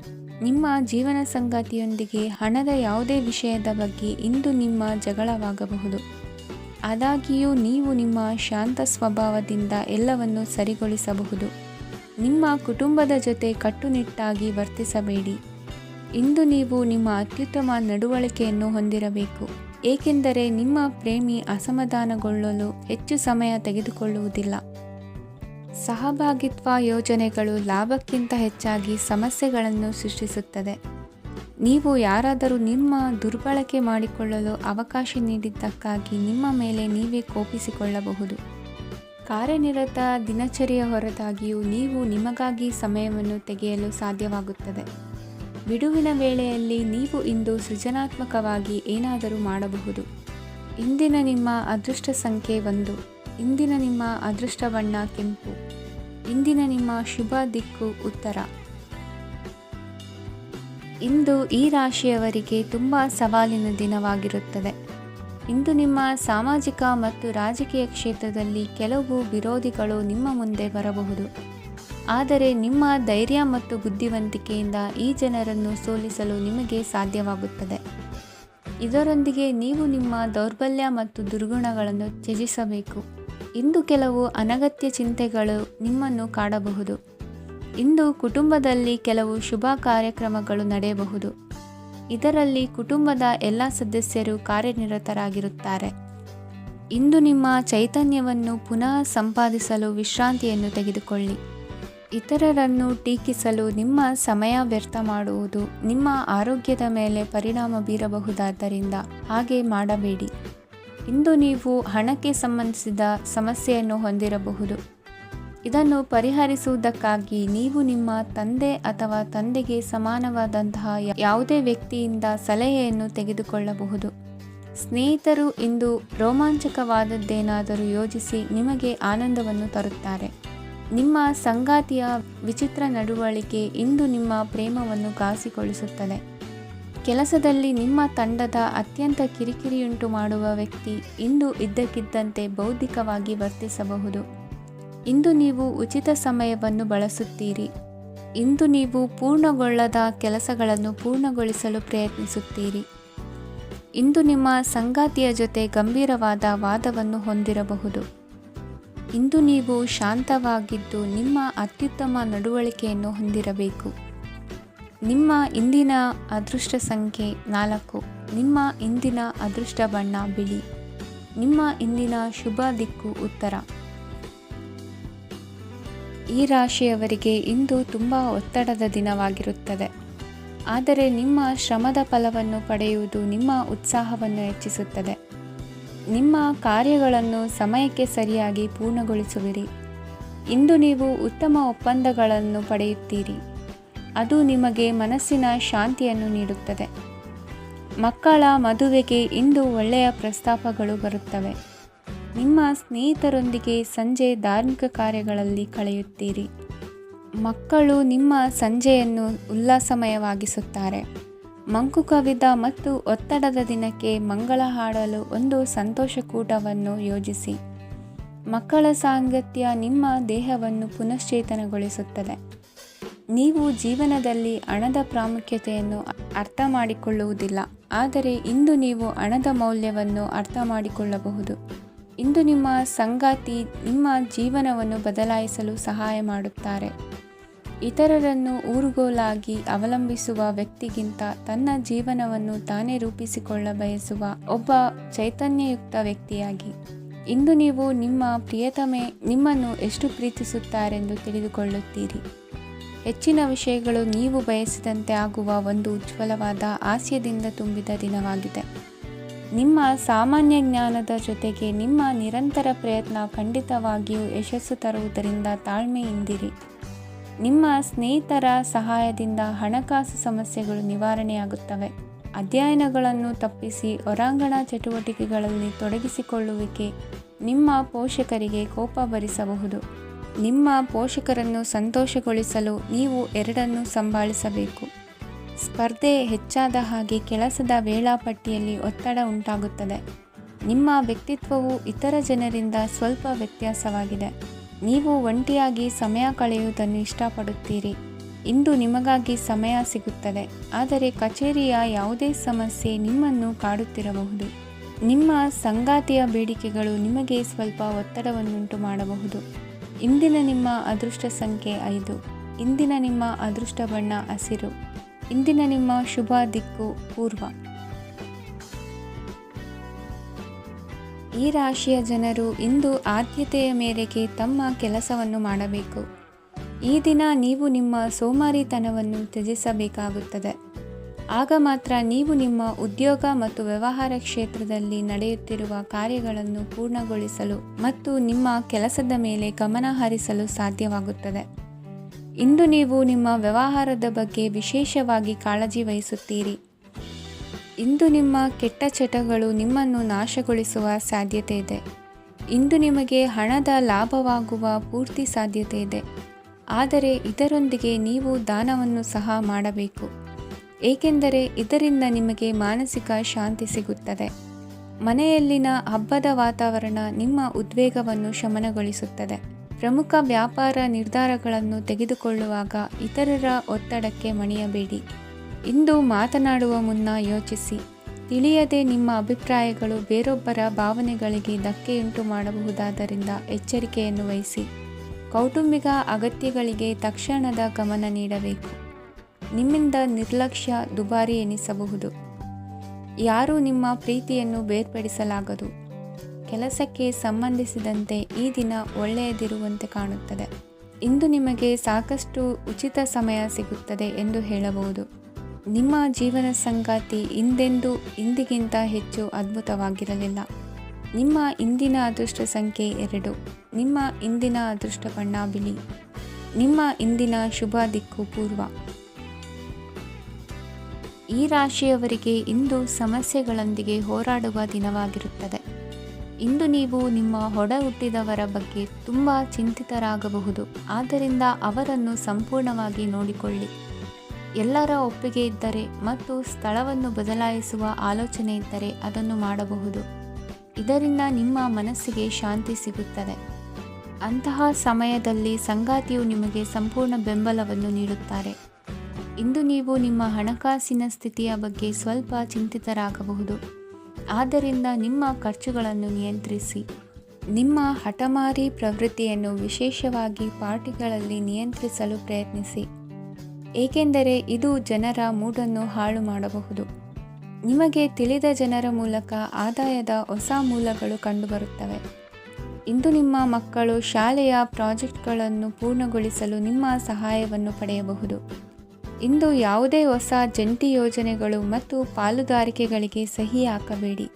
ನಿಮ್ಮ ಜೀವನ ಸಂಗಾತಿಯೊಂದಿಗೆ ಹಣದ ಯಾವುದೇ ವಿಷಯದ ಬಗ್ಗೆ ಇಂದು ನಿಮ್ಮ ಜಗಳವಾಗಬಹುದು. ಆದಾಗ್ಯೂ ನೀವು ನಿಮ್ಮ ಶಾಂತ ಸ್ವಭಾವದಿಂದ ಎಲ್ಲವನ್ನು ಸರಿಗೊಳಿಸಬಹುದು. ನಿಮ್ಮ ಕುಟುಂಬದ ಜೊತೆ ಕಟ್ಟುನಿಟ್ಟಾಗಿ ವರ್ತಿಸಬೇಡಿ. ಇಂದು ನೀವು ನಿಮ್ಮ ಅತ್ಯುತ್ತಮ ನಡವಳಿಕೆಯನ್ನು ಹೊಂದಿರಬೇಕು, ಏಕೆಂದರೆ ನಿಮ್ಮ ಪ್ರೇಮಿ ಅಸಮಾಧಾನಗೊಳ್ಳಲು ಹೆಚ್ಚು ಸಮಯ ತೆಗೆದುಕೊಳ್ಳುವುದಿಲ್ಲ. ಸಹಭಾಗಿತ್ವ ಯೋಜನೆಗಳು ಲಾಭಕ್ಕಿಂತ ಹೆಚ್ಚಾಗಿ ಸಮಸ್ಯೆಗಳನ್ನು ಸೃಷ್ಟಿಸುತ್ತದೆ. ನೀವು ಯಾರಾದರೂ ನಿಮ್ಮ ದುರ್ಬಳಕೆ ಮಾಡಿಕೊಳ್ಳಲು ಅವಕಾಶ ನೀಡಿದ್ದಕ್ಕಾಗಿ ನಿಮ್ಮ ಮೇಲೆ ನೀವೇ ಕೋಪಿಸಿಕೊಳ್ಳಬಹುದು. ಕಾರ್ಯನಿರತ ದಿನಚರಿಯ ಹೊರತಾಗಿಯೂ ನೀವು ನಿಮಗಾಗಿ ಸಮಯವನ್ನು ತೆಗೆಯಲು ಸಾಧ್ಯವಾಗುತ್ತದೆ. ಬಿಡುವಿನ ವೇಳೆಯಲ್ಲಿ ನೀವು ಇಂದು ಸೃಜನಾತ್ಮಕವಾಗಿ ಏನಾದರೂ ಮಾಡಬಹುದು. ಇಂದಿನ ನಿಮ್ಮ ಅದೃಷ್ಟ ಸಂಖ್ಯೆ 1. ಇಂದಿನ ನಿಮ್ಮ ಅದೃಷ್ಟ ಬಣ್ಣ ಕೆಂಪು. ಇಂದಿನ ನಿಮ್ಮ ಶುಭ ದಿಕ್ಕು ಉತ್ತರ. ಇಂದು ಈ ರಾಶಿಯವರಿಗೆ ತುಂಬ ಸವಾಲಿನ ದಿನವಾಗಿರುತ್ತದೆ. ಇಂದು ನಿಮ್ಮ ಸಾಮಾಜಿಕ ಮತ್ತು ರಾಜಕೀಯ ಕ್ಷೇತ್ರದಲ್ಲಿ ಕೆಲವು ವಿರೋಧಿಗಳು ನಿಮ್ಮ ಮುಂದೆ ಬರಬಹುದು. ಆದರೆ ನಿಮ್ಮ ಧೈರ್ಯ ಮತ್ತು ಬುದ್ಧಿವಂತಿಕೆಯಿಂದ ಈ ಜನರನ್ನು ಸೋಲಿಸಲು ನಿಮಗೆ ಸಾಧ್ಯವಾಗುತ್ತದೆ. ಇದರೊಂದಿಗೆ ನೀವು ನಿಮ್ಮ ದೌರ್ಬಲ್ಯ ಮತ್ತು ದುರ್ಗುಣಗಳನ್ನು ತ್ಯಜಿಸಬೇಕು. ಇಂದು ಕೆಲವು ಅನಗತ್ಯ ಚಿಂತೆಗಳು ನಿಮ್ಮನ್ನು ಕಾಡಬಹುದು. ಇಂದು ಕುಟುಂಬದಲ್ಲಿ ಕೆಲವು ಶುಭ ಕಾರ್ಯಕ್ರಮಗಳು ನಡೆಯಬಹುದು. ಇದರಲ್ಲಿ ಕುಟುಂಬದ ಎಲ್ಲ ಸದಸ್ಯರು ಕಾರ್ಯನಿರತರಾಗಿರುತ್ತಾರೆ. ಇಂದು ನಿಮ್ಮ ಚೈತನ್ಯವನ್ನು ಪುನಃ ಸಂಪಾದಿಸಲು ವಿಶ್ರಾಂತಿಯನ್ನು ತೆಗೆದುಕೊಳ್ಳಿ. ಇತರರನ್ನು ಟೀಕಿಸಲು ನಿಮ್ಮ ಸಮಯ ವ್ಯರ್ಥ ಮಾಡುವುದು ನಿಮ್ಮ ಆರೋಗ್ಯದ ಮೇಲೆ ಪರಿಣಾಮ ಬೀರಬಹುದಾದ್ದರಿಂದ ಹಾಗೆ ಮಾಡಬೇಡಿ. ಇಂದು ನೀವು ಹಣಕ್ಕೆ ಸಂಬಂಧಿಸಿದ ಸಮಸ್ಯೆಯನ್ನು ಹೊಂದಿರಬಹುದು. ಇದನ್ನು ಪರಿಹರಿಸುವುದಕ್ಕಾಗಿ ನೀವು ನಿಮ್ಮ ತಂದೆ ಅಥವಾ ತಂದೆಗೆ ಸಮಾನವಾದಂತಹ ಯಾವುದೇ ವ್ಯಕ್ತಿಯಿಂದ ಸಲಹೆಯನ್ನು ತೆಗೆದುಕೊಳ್ಳಬಹುದು. ಸ್ನೇಹಿತರು ಇಂದು ರೋಮಾಂಚಕವಾದದ್ದೇನಾದರೂ ಯೋಜಿಸಿ ನಿಮಗೆ ಆನಂದವನ್ನು ತರುತ್ತಾರೆ. ನಿಮ್ಮ ಸಂಗಾತಿಯ ವಿಚಿತ್ರ ನಡವಳಿಕೆ ಇಂದು ನಿಮ್ಮ ಪ್ರೇಮವನ್ನು ಘಾಸಿಗೊಳಿಸುತ್ತದೆ. ಕೆಲಸದಲ್ಲಿ ನಿಮ್ಮ ತಂಡದ ಅತ್ಯಂತ ಕಿರಿಕಿರಿಯುಂಟು ಮಾಡುವ ವ್ಯಕ್ತಿ ಇಂದು ಇದ್ದಕ್ಕಿದ್ದಂತೆ ಬೌದ್ಧಿಕವಾಗಿ ವರ್ತಿಸಬಹುದು. ಇಂದು ನೀವು ಉಚಿತ ಸಮಯವನ್ನು ಬಳಸುತ್ತೀರಿ. ಇಂದು ನೀವು ಪೂರ್ಣಗೊಳ್ಳದ ಕೆಲಸಗಳನ್ನು ಪೂರ್ಣಗೊಳಿಸಲು ಪ್ರಯತ್ನಿಸುತ್ತೀರಿ. ಇಂದು ನಿಮ್ಮ ಸಂಗಾತಿಯ ಜೊತೆ ಗಂಭೀರವಾದ ವಾದವನ್ನು ಹೊಂದಿರಬಹುದು. ಇಂದು ನೀವು ಶಾಂತವಾಗಿದ್ದು ನಿಮ್ಮ ಅತ್ಯುತ್ತಮ ನಡವಳಿಕೆಯನ್ನು ಹೊಂದಿರಬೇಕು. ನಿಮ್ಮ ಇಂದಿನ ಅದೃಷ್ಟ ಸಂಖ್ಯೆ 4. ನಿಮ್ಮ ಇಂದಿನ ಅದೃಷ್ಟ ಬಣ್ಣ ಬಿಳಿ. ನಿಮ್ಮ ಇಂದಿನ ಶುಭ ದಿಕ್ಕು ಉತ್ತರ. ಈ ರಾಶಿಯವರಿಗೆ ಇಂದು ತುಂಬ ಒತ್ತಡದ ದಿನವಾಗಿರುತ್ತದೆ. ಆದರೆ ನಿಮ್ಮ ಶ್ರಮದ ಫಲವನ್ನು ಪಡೆಯುವುದು ನಿಮ್ಮ ಉತ್ಸಾಹವನ್ನು ಹೆಚ್ಚಿಸುತ್ತದೆ. ನಿಮ್ಮ ಕಾರ್ಯಗಳನ್ನು ಸಮಯಕ್ಕೆ ಸರಿಯಾಗಿ ಪೂರ್ಣಗೊಳಿಸುವಿರಿ. ಇಂದು ನೀವು ಉತ್ತಮ ಒಪ್ಪಂದಗಳನ್ನು ಪಡೆಯುತ್ತೀರಿ. ಅದು ನಿಮಗೆ ಮನಸ್ಸಿನ ಶಾಂತಿಯನ್ನು ನೀಡುತ್ತದೆ. ಮಕ್ಕಳ ಮದುವೆಗೆ ಇಂದು ಒಳ್ಳೆಯ ಪ್ರಸ್ತಾಪಗಳು ಬರುತ್ತವೆ. ನಿಮ್ಮ ಸ್ನೇಹಿತರೊಂದಿಗೆ ಸಂಜೆ ಧಾರ್ಮಿಕ ಕಾರ್ಯಗಳಲ್ಲಿ ಕಳೆಯುತ್ತೀರಿ. ಮಕ್ಕಳು ನಿಮ್ಮ ಸಂಜೆಯನ್ನು ಉಲ್ಲಾಸಮಯವಾಗಿಸುತ್ತಾರೆ. ಮಂಕು ಕವಿದ ಮತ್ತು ಒತ್ತಡದ ದಿನಕ್ಕೆ ಮಂಗಳ ಹಾಡಲು ಒಂದು ಸಂತೋಷಕೂಟವನ್ನು ಯೋಜಿಸಿ. ಮಕ್ಕಳ ಸಾಂಗತ್ಯ ನಿಮ್ಮ ದೇಹವನ್ನು ಪುನಶ್ಚೇತನಗೊಳಿಸುತ್ತದೆ. ನೀವು ಜೀವನದಲ್ಲಿ ಹಣದ ಪ್ರಾಮುಖ್ಯತೆಯನ್ನು ಅರ್ಥ ಮಾಡಿಕೊಳ್ಳುವುದಿಲ್ಲ, ಆದರೆ ಇಂದು ನೀವು ಹಣದ ಮೌಲ್ಯವನ್ನು ಅರ್ಥ ಮಾಡಿಕೊಳ್ಳಬಹುದು. ಇಂದು ನಿಮ್ಮ ಸಂಗಾತಿ ನಿಮ್ಮ ಜೀವನವನ್ನು ಬದಲಾಯಿಸಲು ಸಹಾಯ ಮಾಡುತ್ತಾರೆ. ಇತರರನ್ನು ಊರುಗೋಲಾಗಿ ಅವಲಂಬಿಸುವ ವ್ಯಕ್ತಿಗಿಂತ ತನ್ನ ಜೀವನವನ್ನು ತಾನೇ ರೂಪಿಸಿಕೊಳ್ಳ ಬಯಸುವ ಒಬ್ಬ ಚೈತನ್ಯಯುಕ್ತ ವ್ಯಕ್ತಿಯಾಗಿ. ಇಂದು ನೀವು ನಿಮ್ಮ ಪ್ರಿಯತಮೆ ನಿಮ್ಮನ್ನು ಎಷ್ಟು ಪ್ರೀತಿಸುತ್ತಾರೆಂದು ತಿಳಿದುಕೊಳ್ಳುತ್ತೀರಿ. ಹೆಚ್ಚಿನ ವಿಷಯಗಳು ನೀವು ಬಯಸಿದಂತೆ ಆಗುವ ಒಂದು ಉಜ್ವಲವಾದ ಹಾಸ್ಯದಿಂದ ತುಂಬಿದ ದಿನವಾಗಿದೆ. ನಿಮ್ಮ ಸಾಮಾನ್ಯ ಜ್ಞಾನದ ಜೊತೆಗೆ ನಿಮ್ಮ ನಿರಂತರ ಪ್ರಯತ್ನ ಖಂಡಿತವಾಗಿಯೂ ಯಶಸ್ಸು ತರುವುದರಿಂದ ತಾಳ್ಮೆಯಿಂದಿರಿ. ನಿಮ್ಮ ಸ್ನೇಹಿತರ ಸಹಾಯದಿಂದ ಹಣಕಾಸು ಸಮಸ್ಯೆಗಳು ನಿವಾರಣೆಯಾಗುತ್ತವೆ. ಅಧ್ಯಯನಗಳನ್ನು ತಪ್ಪಿಸಿ ಹೊರಾಂಗಣ ಚಟುವಟಿಕೆಗಳಲ್ಲಿ ತೊಡಗಿಸಿಕೊಳ್ಳುವಿಕೆ ನಿಮ್ಮ ಪೋಷಕರಿಗೆ ಕೋಪ ಭರಿಸಬಹುದು. ನಿಮ್ಮ ಪೋಷಕರನ್ನು ಸಂತೋಷಗೊಳಿಸಲು ನೀವು ಎರಡನ್ನೂ ಸಂಭಾಳಿಸಬೇಕು. ಸ್ಪರ್ಧೆ ಹೆಚ್ಚಾದ ಹಾಗೆ ಕೆಲಸದ ವೇಳಾಪಟ್ಟಿಯಲ್ಲಿ ಒತ್ತಡ ಉಂಟಾಗುತ್ತದೆ. ನಿಮ್ಮ ವ್ಯಕ್ತಿತ್ವವು ಇತರ ಜನರಿಂದ ಸ್ವಲ್ಪ ವ್ಯತ್ಯಾಸವಾಗಿದೆ. ನೀವು ಒಂಟಿಯಾಗಿ ಸಮಯ ಕಳೆಯುವುದನ್ನು ಇಷ್ಟಪಡುತ್ತೀರಿ. ಇಂದು ನಿಮಗಾಗಿ ಸಮಯ ಸಿಗುತ್ತದೆ, ಆದರೆ ಕಚೇರಿಯ ಯಾವುದೇ ಸಮಸ್ಯೆ ನಿಮ್ಮನ್ನು ಕಾಡುತ್ತಿರಬಹುದು. ನಿಮ್ಮ ಸಂಗಾತಿಯ ಬೇಡಿಕೆಗಳು ನಿಮಗೆ ಸ್ವಲ್ಪ ಒತ್ತಡವನ್ನುಂಟು ಮಾಡಬಹುದು. ಇಂದಿನ ನಿಮ್ಮ ಅದೃಷ್ಟ ಸಂಖ್ಯೆ 5. ಇಂದಿನ ನಿಮ್ಮ ಅದೃಷ್ಟ ಬಣ್ಣ ಹಸಿರು. ಇಂದಿನ ನಿಮ್ಮ ಶುಭ ದಿಕ್ಕು ಪೂರ್ವ. ಈ ರಾಶಿಯ ಜನರು ಇಂದು ಆದ್ಯತೆಯ ಮೇರೆಗೆ ತಮ್ಮ ಕೆಲಸವನ್ನು ಮಾಡಬೇಕು. ಈ ದಿನ ನೀವು ನಿಮ್ಮ ಸೋಮಾರಿತನವನ್ನು ತ್ಯಜಿಸಬೇಕಾಗುತ್ತದೆ. ಆಗ ಮಾತ್ರ ನೀವು ನಿಮ್ಮ ಉದ್ಯೋಗ ಮತ್ತು ವ್ಯವಹಾರ ಕ್ಷೇತ್ರದಲ್ಲಿ ನಡೆಯುತ್ತಿರುವ ಕಾರ್ಯಗಳನ್ನು ಪೂರ್ಣಗೊಳಿಸಲು ಮತ್ತು ನಿಮ್ಮ ಕೆಲಸದ ಮೇಲೆ ಗಮನ ಹರಿಸಲು ಸಾಧ್ಯವಾಗುತ್ತದೆ. ಇಂದು ನೀವು ನಿಮ್ಮ ವ್ಯವಹಾರದ ಬಗ್ಗೆ ವಿಶೇಷವಾಗಿ ಕಾಳಜಿ ವಹಿಸುತ್ತೀರಿ. ಇಂದು ನಿಮ್ಮ ಕೆಟ್ಟ ಚಟಗಳು ನಿಮ್ಮನ್ನು ನಾಶಗೊಳಿಸುವ ಸಾಧ್ಯತೆ ಇದೆ. ಇಂದು ನಿಮಗೆ ಹಣದ ಲಾಭವಾಗುವ ಪೂರ್ತಿ ಸಾಧ್ಯತೆ ಇದೆ, ಆದರೆ ಇದರೊಂದಿಗೆ ನೀವು ದಾನವನ್ನು ಸಹ ಮಾಡಬೇಕು, ಏಕೆಂದರೆ ಇದರಿಂದ ನಿಮಗೆ ಮಾನಸಿಕ ಶಾಂತಿ ಸಿಗುತ್ತದೆ. ಮನೆಯಲ್ಲಿನ ಹಬ್ಬದ ವಾತಾವರಣ ನಿಮ್ಮ ಉದ್ವೇಗವನ್ನು ಶಮನಗೊಳಿಸುತ್ತದೆ. ಪ್ರಮುಖ ವ್ಯಾಪಾರ ನಿರ್ಧಾರಗಳನ್ನು ತೆಗೆದುಕೊಳ್ಳುವಾಗ ಇತರರ ಒತ್ತಡಕ್ಕೆ ಮಣಿಯಬೇಡಿ. ಇಂದು ಮಾತನಾಡುವ ಮುನ್ನ ಯೋಚಿಸಿ. ತಿಳಿಯದೆ ನಿಮ್ಮ ಅಭಿಪ್ರಾಯಗಳು ಬೇರೊಬ್ಬರ ಭಾವನೆಗಳಿಗೆ ಧಕ್ಕೆಯುಂಟು ಮಾಡಬಹುದಾದ್ದರಿಂದ ಎಚ್ಚರಿಕೆಯನ್ನು ವಹಿಸಿ. ಕೌಟುಂಬಿಕ ಅಗತ್ಯಗಳಿಗೆ ತಕ್ಷಣದ ಗಮನ ನೀಡಬೇಕು. ನಿಮ್ಮಿಂದ ನಿರ್ಲಕ್ಷ್ಯ ದುಬಾರಿ ಎನಿಸಬಹುದು. ಯಾರೂ ನಿಮ್ಮ ಪ್ರೀತಿಯನ್ನು ಬೇರ್ಪಡಿಸಲಾಗದು. ಕೆಲಸಕ್ಕೆ ಸಂಬಂಧಿಸಿದಂತೆ ಈ ದಿನ ಒಳ್ಳೆಯದಿರುವಂತೆ ಕಾಣುತ್ತದೆ. ಇಂದು ನಿಮಗೆ ಸಾಕಷ್ಟು ಉಚಿತ ಸಮಯ ಸಿಗುತ್ತದೆ ಎಂದು ಹೇಳಬಹುದು. ನಿಮ್ಮ ಜೀವನ ಸಂಗಾತಿ ಇಂದಿಗಿಂತ ಹೆಚ್ಚು ಅದ್ಭುತವಾಗಿರಲಿಲ್ಲ. ನಿಮ್ಮ ಇಂದಿನ ಅದೃಷ್ಟ ಸಂಖ್ಯೆ 2. ನಿಮ್ಮ ಇಂದಿನ ಅದೃಷ್ಟ ಬಣ್ಣ ಬಿಳಿ. ನಿಮ್ಮ ಇಂದಿನ ಶುಭ ದಿಕ್ಕು ಪೂರ್ವ. ಈ ರಾಶಿಯವರಿಗೆ ಇಂದು ಸಮಸ್ಯೆಗಳೊಂದಿಗೆ ಹೋರಾಡುವ ದಿನವಾಗಿರುತ್ತದೆ. ಇಂದು ನೀವು ನಿಮ್ಮ ಒಡ ಹುಟ್ಟಿದವರ ಬಗ್ಗೆ ತುಂಬ ಚಿಂತಿತರಾಗಬಹುದು. ಆದ್ದರಿಂದ ಅವರನ್ನು ಸಂಪೂರ್ಣವಾಗಿ ನೋಡಿಕೊಳ್ಳಿ. ಎಲ್ಲರ ಒಪ್ಪಿಗೆ ಇದ್ದರೆ ಮತ್ತು ಸ್ಥಳವನ್ನು ಬದಲಾಯಿಸುವ ಆಲೋಚನೆ ಇದ್ದರೆ ಅದನ್ನು ಮಾಡಬಹುದು. ಇದರಿಂದ ನಿಮ್ಮ ಮನಸ್ಸಿಗೆ ಶಾಂತಿ ಸಿಗುತ್ತದೆ. ಅಂತಹ ಸಮಯದಲ್ಲಿ ಸಂಗಾತಿಯು ನಿಮಗೆ ಸಂಪೂರ್ಣ ಬೆಂಬಲವನ್ನು ನೀಡುತ್ತಾರೆ. ಇಂದು ನೀವು ನಿಮ್ಮ ಹಣಕಾಸಿನ ಸ್ಥಿತಿಯ ಬಗ್ಗೆ ಸ್ವಲ್ಪ ಚಿಂತಿತರಾಗಬಹುದು. ಆದ್ದರಿಂದ ನಿಮ್ಮ ಖರ್ಚುಗಳನ್ನು ನಿಯಂತ್ರಿಸಿ. ನಿಮ್ಮ ಹಠಮಾರಿ ಪ್ರವೃತ್ತಿಯನ್ನು ವಿಶೇಷವಾಗಿ ಪಾರ್ಟಿಗಳಲ್ಲಿ ನಿಯಂತ್ರಿಸಲು ಪ್ರಯತ್ನಿಸಿ, ಏಕೆಂದರೆ ಇದು ಜನರ ಮೂಡನ್ನು ಹಾಳು ಮಾಡಬಹುದು. ನಿಮಗೆ ತಿಳಿದ ಜನರ ಮೂಲಕ ಆದಾಯದ ಹೊಸ ಮೂಲಗಳು ಕಂಡುಬರುತ್ತವೆ. ಇಂದು ನಿಮ್ಮ ಮಕ್ಕಳು ಶಾಲೆಯ ಪ್ರಾಜೆಕ್ಟ್ಗಳನ್ನು ಪೂರ್ಣಗೊಳಿಸಲು ನಿಮ್ಮ ಸಹಾಯವನ್ನು ಪಡೆಯಬಹುದು. ಇಂದು ಯಾವುದೇ ಹೊಸ ಜಂಟಿ ಯೋಜನೆಗಳು ಮತ್ತು ಪಾಲುದಾರಿಕೆಗಳಿಗೆ ಸಹಿ ಹಾಕಬೇಡಿ.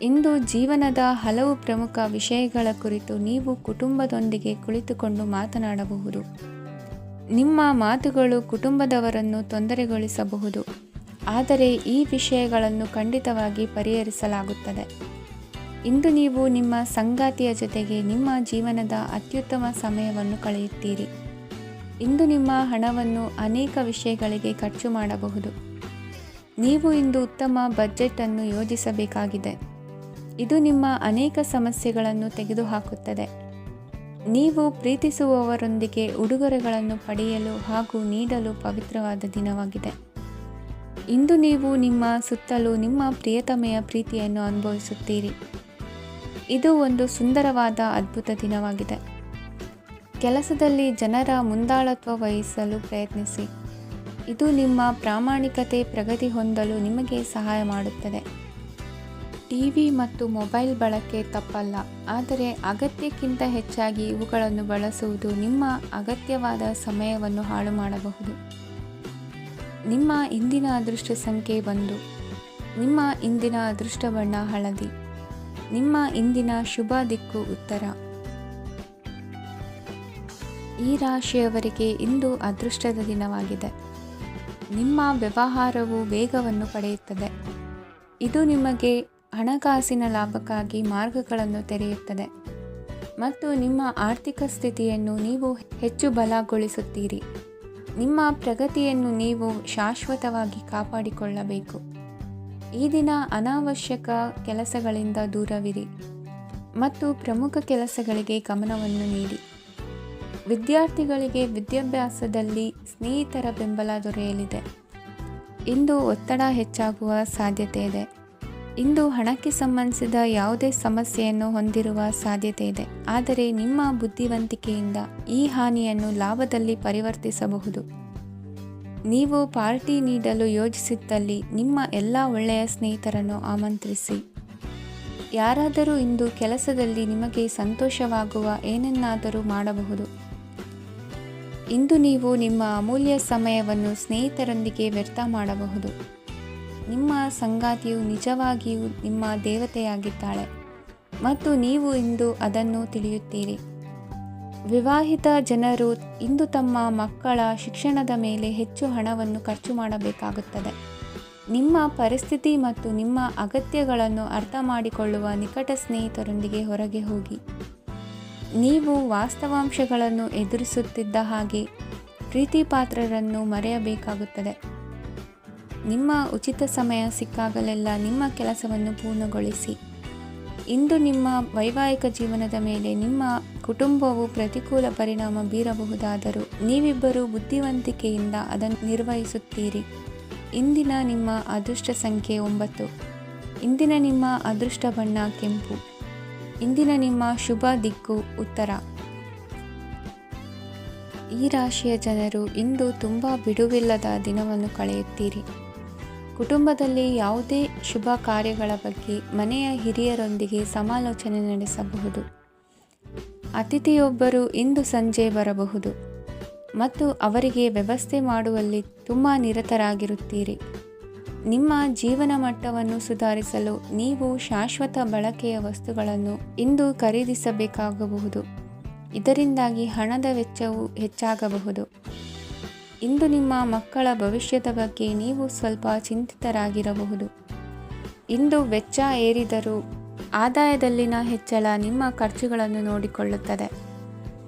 ಇಂದು ಜೀವನದ ಹಲವು ಪ್ರಮುಖ ವಿಷಯಗಳ ಕುರಿತು ನೀವು ಕುಟುಂಬದೊಂದಿಗೆ ಕುಳಿತುಕೊಂಡು ಮಾತನಾಡಬಹುದು. ನಿಮ್ಮ ಮಾತುಗಳು ಕುಟುಂಬದವರನ್ನು ತೊಂದರೆಗೊಳಿಸಬಹುದು, ಆದರೆ ಈ ವಿಷಯಗಳನ್ನು ಖಂಡಿತವಾಗಿ ಪರಿಹರಿಸಲಾಗುತ್ತದೆ. ಇಂದು ನೀವು ನಿಮ್ಮ ಸಂಗಾತಿಯ ಜೊತೆಗೆ ನಿಮ್ಮ ಜೀವನದ ಅತ್ಯುತ್ತಮ ಸಮಯವನ್ನು ಕಳೆಯುತ್ತೀರಿ. ಇಂದು ನಿಮ್ಮ ಹಣವನ್ನು ಅನೇಕ ವಿಷಯಗಳಿಗೆ ಖರ್ಚು ಮಾಡಬಹುದು. ನೀವು ಇಂದು ಉತ್ತಮ ಬಜೆಟ್ ಅನ್ನು ಯೋಜಿಸಬೇಕಾಗಿದೆ. ಇದು ನಿಮ್ಮ ಅನೇಕ ಸಮಸ್ಯೆಗಳನ್ನು ತೆಗೆದುಹಾಕುತ್ತದೆ. ನೀವು ಪ್ರೀತಿಸುವವರೊಂದಿಗೆ ಉಡುಗೊರೆಗಳನ್ನು ಪಡೆಯಲು ಹಾಗೂ ನೀಡಲು ಪವಿತ್ರವಾದ ದಿನವಾಗಿದೆ. ಇಂದು ನೀವು ನಿಮ್ಮ ಸುತ್ತಲೂ ನಿಮ್ಮ ಪ್ರಿಯತಮೆಯ ಪ್ರೀತಿಯನ್ನು ಅನುಭವಿಸುತ್ತೀರಿ. ಇದು ಒಂದು ಸುಂದರವಾದ ಅದ್ಭುತ ದಿನವಾಗಿದೆ. ಕೆಲಸದಲ್ಲಿ ಜನರ ಮುಂದಾಳತ್ವ ವಹಿಸಲು ಪ್ರಯತ್ನಿಸಿ. ಇದು ನಿಮ್ಮ ಪ್ರಾಮಾಣಿಕತೆ ಪ್ರಗತಿ ಹೊಂದಲು ನಿಮಗೆ ಸಹಾಯ ಮಾಡುತ್ತದೆ. ಟಿವಿ ಮತ್ತು ಮೊಬೈಲ್ ಬಳಕೆ ತಪ್ಪಲ್ಲ, ಆದರೆ ಅಗತ್ಯಕ್ಕಿಂತ ಹೆಚ್ಚಾಗಿ ಇವುಗಳನ್ನು ಬಳಸುವುದು ನಿಮ್ಮ ಅಗತ್ಯವಾದ ಸಮಯವನ್ನು ಹಾಳು ಮಾಡಬಹುದು. ನಿಮ್ಮ ಇಂದಿನ ಅದೃಷ್ಟ ಸಂಖ್ಯೆ 1. ನಿಮ್ಮ ಇಂದಿನ ಅದೃಷ್ಟ ಬಣ್ಣ ಹಳದಿ. ನಿಮ್ಮ ಇಂದಿನ ಶುಭ ದಿಕ್ಕು ಉತ್ತರ. ಈ ರಾಶಿಯವರಿಗೆ ಇಂದು ಅದೃಷ್ಟದ ದಿನವಾಗಿದೆ. ನಿಮ್ಮ ವ್ಯವಹಾರವು ವೇಗವನ್ನು ಪಡೆಯುತ್ತದೆ. ಇದು ನಿಮಗೆ ಹಣಕಾಸಿನ ಲಾಭಕ್ಕಾಗಿ ಮಾರ್ಗಗಳನ್ನು ತೆರೆಯುತ್ತದೆ ಮತ್ತು ನಿಮ್ಮ ಆರ್ಥಿಕ ಸ್ಥಿತಿಯನ್ನು ನೀವು ಹೆಚ್ಚು ಬಲಗೊಳಿಸುತ್ತೀರಿ. ನಿಮ್ಮ ಪ್ರಗತಿಯನ್ನು ನೀವು ಶಾಶ್ವತವಾಗಿ ಕಾಪಾಡಿಕೊಳ್ಳಬೇಕು. ಈ ದಿನ ಅನಾವಶ್ಯಕ ಕೆಲಸಗಳಿಂದ ದೂರವಿರಿ ಮತ್ತು ಪ್ರಮುಖ ಕೆಲಸಗಳಿಗೆ ಗಮನವನ್ನು ನೀಡಿ. ವಿದ್ಯಾರ್ಥಿಗಳಿಗೆ ವಿದ್ಯಾಭ್ಯಾಸದಲ್ಲಿ ಸ್ನೇಹಿತರ ಬೆಂಬಲ ದೊರೆಯಲಿದೆ. ಇಂದು ಒತ್ತಡ ಹೆಚ್ಚಾಗುವ ಸಾಧ್ಯತೆ ಇದೆ. ಇಂದು ಹಣಕ್ಕೆ ಸಂಬಂಧಿಸಿದ ಯಾವುದೇ ಸಮಸ್ಯೆಯನ್ನು ಹೊಂದಿರುವ ಸಾಧ್ಯತೆ ಇದೆ, ಆದರೆ ನಿಮ್ಮ ಬುದ್ಧಿವಂತಿಕೆಯಿಂದ ಈ ಹಾನಿಯನ್ನು ಲಾಭದಲ್ಲಿ ಪರಿವರ್ತಿಸಬಹುದು. ನೀವು ಪಾರ್ಟಿ ನೀಡಲು ಯೋಜಿಸಿದ್ದಲ್ಲಿ ನಿಮ್ಮ ಎಲ್ಲ ಒಳ್ಳೆಯ ಸ್ನೇಹಿತರನ್ನು ಆಮಂತ್ರಿಸಿ. ಯಾರಾದರೂ ಇಂದು ಕೆಲಸದಲ್ಲಿ ನಿಮಗೆ ಸಂತೋಷವಾಗುವ ಏನನ್ನಾದರೂ ಮಾಡಬಹುದು. ಇಂದು ನೀವು ನಿಮ್ಮ ಅಮೂಲ್ಯ ಸಮಯವನ್ನು ಸ್ನೇಹಿತರೊಂದಿಗೆ ವ್ಯರ್ಥ ಮಾಡಬಹುದು. ನಿಮ್ಮ ಸಂಗಾತಿಯು ನಿಜವಾಗಿಯೂ ನಿಮ್ಮ ದೇವತೆಯಾಗಿದ್ದಾಳೆ ಮತ್ತು ನೀವು ಇಂದು ಅದನ್ನು ತಿಳಿಯುತ್ತೀರಿ. ವಿವಾಹಿತ ಜನರು ಇಂದು ತಮ್ಮ ಮಕ್ಕಳ ಶಿಕ್ಷಣದ ಮೇಲೆ ಹೆಚ್ಚು ಹಣವನ್ನು ಖರ್ಚು ಮಾಡಬೇಕಾಗುತ್ತದೆ. ನಿಮ್ಮ ಪರಿಸ್ಥಿತಿ ಮತ್ತು ನಿಮ್ಮ ಅಗತ್ಯಗಳನ್ನು ಅರ್ಥ ಮಾಡಿಕೊಳ್ಳುವ ನಿಕಟ ಸ್ನೇಹಿತರೊಂದಿಗೆ ಹೊರಗೆ ಹೋಗಿ. ನೀವು ವಾಸ್ತವಾಂಶಗಳನ್ನು ಎದುರಿಸುತ್ತಿದ್ದ ಹಾಗೆ ಪ್ರೀತಿಪಾತ್ರರನ್ನು ಮರೆಯಬೇಕಾಗುತ್ತದೆ. ನಿಮ್ಮ ಉಚಿತ ಸಮಯ ಸಿಕ್ಕಾಗಲೆಲ್ಲ ನಿಮ್ಮ ಕೆಲಸವನ್ನು ಪೂರ್ಣಗೊಳಿಸಿ. ಇಂದು ನಿಮ್ಮ ವೈವಾಹಿಕ ಜೀವನದ ಮೇಲೆ ನಿಮ್ಮ ಕುಟುಂಬವು ಪ್ರತಿಕೂಲ ಪರಿಣಾಮ ಬೀರಬಹುದಾದರೂ ನೀವಿಬ್ಬರು ಬುದ್ಧಿವಂತಿಕೆಯಿಂದ ಅದನ್ನು ನಿರ್ವಹಿಸುತ್ತೀರಿ. ಇಂದಿನ ನಿಮ್ಮ ಅದೃಷ್ಟ ಸಂಖ್ಯೆ 9. ಇಂದಿನ ನಿಮ್ಮ ಅದೃಷ್ಟ ಬಣ್ಣ ಕೆಂಪು. ಇಂದಿನ ನಿಮ್ಮ ಶುಭ ದಿಕ್ಕು ಉತ್ತರ. ಈ ರಾಶಿಯ ಜನರು ಇಂದು ತುಂಬ ಬಿಡುವಿಲ್ಲದ ದಿನವನ್ನು ಕಳೆಯುತ್ತೀರಿ. ಕುಟುಂಬದಲ್ಲಿ ಯಾವುದೇ ಶುಭ ಕಾರ್ಯಗಳ ಬಗ್ಗೆ ಮನೆಯ ಹಿರಿಯರೊಂದಿಗೆ ಸಮಾಲೋಚನೆ ನಡೆಸಬಹುದು. ಅತಿಥಿಯೊಬ್ಬರು ಇಂದು ಸಂಜೆ ಬರಬಹುದು ಮತ್ತು ಅವರಿಗೆ ವ್ಯವಸ್ಥೆ ಮಾಡುವಲ್ಲಿ ತುಂಬ ನಿರತರಾಗಿರುತ್ತೀರಿ. ನಿಮ್ಮ ಜೀವನ ಮಟ್ಟವನ್ನು ಸುಧಾರಿಸಲು ನೀವು ಶಾಶ್ವತ ಬಳಕೆಯ ವಸ್ತುಗಳನ್ನು ಇಂದು ಖರೀದಿಸಬೇಕಾಗಬಹುದು. ಇದರಿಂದಾಗಿ ಹಣದ ವೆಚ್ಚವು ಹೆಚ್ಚಾಗಬಹುದು. ಇಂದು ನಿಮ್ಮ ಮಕ್ಕಳ ಭವಿಷ್ಯದ ಬಗ್ಗೆ ನೀವು ಸ್ವಲ್ಪ ಚಿಂತಿತರಾಗಿರಬಹುದು. ಇಂದು ವೆಚ್ಚ ಏರಿದರೂ ಆದಾಯದಲ್ಲಿನ ಹೆಚ್ಚಳ ನಿಮ್ಮ ಖರ್ಚುಗಳನ್ನು ನೋಡಿಕೊಳ್ಳುತ್ತದೆ.